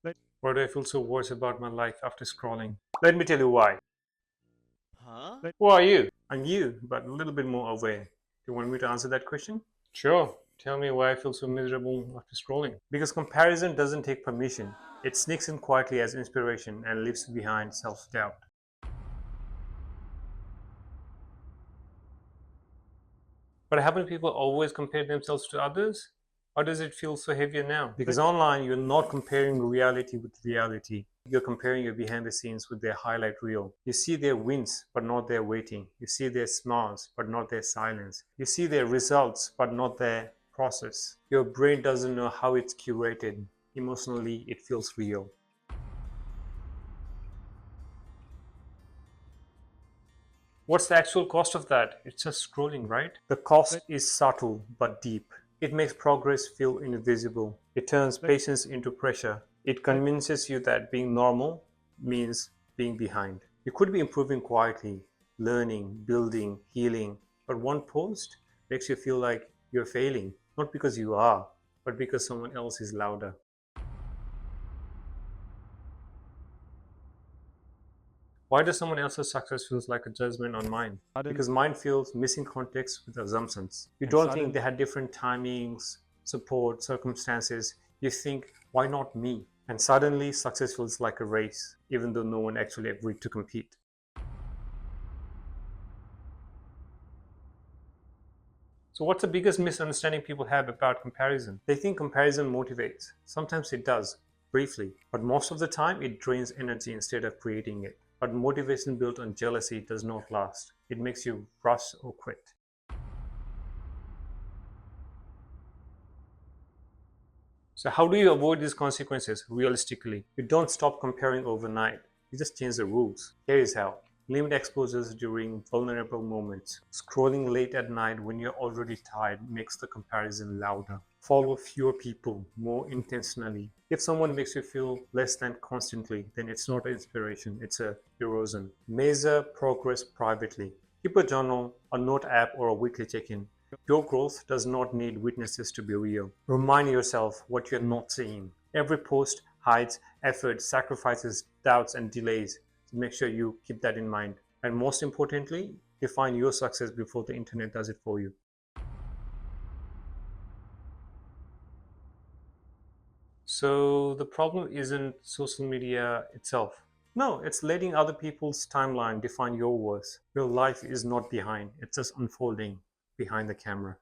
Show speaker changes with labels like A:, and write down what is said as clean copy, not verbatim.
A: Why do I feel so worse about my life after scrolling? Let me tell you why.
B: Huh?
A: Who are you? I'm you, but a little bit more aware. Do you want me to answer that question? Sure. Tell me why I feel so miserable after scrolling. Because comparison doesn't take permission. It sneaks in quietly as inspiration and leaves behind self doubt. But haven't people always compared themselves to others? Or does it feel so heavier now? Because online, you're not comparing reality with reality. You're comparing your behind the scenes with their highlight reel. You see their wins, but not their waiting. You see their smiles, but not their silence. You see their results, but not their process. Your brain doesn't know how it's curated. Emotionally, it feels real. What's the actual cost of that? It's just scrolling, right? The cost is subtle but deep. It makes progress feel invisible. It turns patience into pressure. It convinces you that being normal means being behind. You could be improving quietly, learning, building, healing, but one post makes you feel like you're failing, not because you are, but because someone else is louder. Why does someone else's success feels like a judgment on mine? Because mine feels missing context with assumptions. You don't think they had different timings, support, circumstances. You think, why not me? And suddenly success feels like a race, even though no one actually agreed to compete. So what's the biggest misunderstanding people have about comparison? They think comparison motivates. Sometimes it does, briefly, but most of the time it drains energy instead of creating it. But motivation built on jealousy does not last. It makes you rush or quit. So how do you avoid these consequences realistically? You don't stop comparing overnight. You just change the rules. Here is how. Limit exposures during vulnerable moments. Scrolling late at night when you're already tired makes the comparison louder. Follow fewer people more intentionally. If someone makes you feel less than constantly, then it's not inspiration, it's a erosion. Measure progress privately. Keep a journal, a note app, or a weekly check-in. Your growth does not need witnesses to be real. Remind yourself what you're not seeing. Every post hides effort, sacrifices, doubts, and delays. So make sure you keep that in mind. And most importantly, define your success before the internet does it for you. So the problem isn't social media itself. No, it's letting other people's timeline define your worth. Your life is not behind, it's just unfolding behind the camera.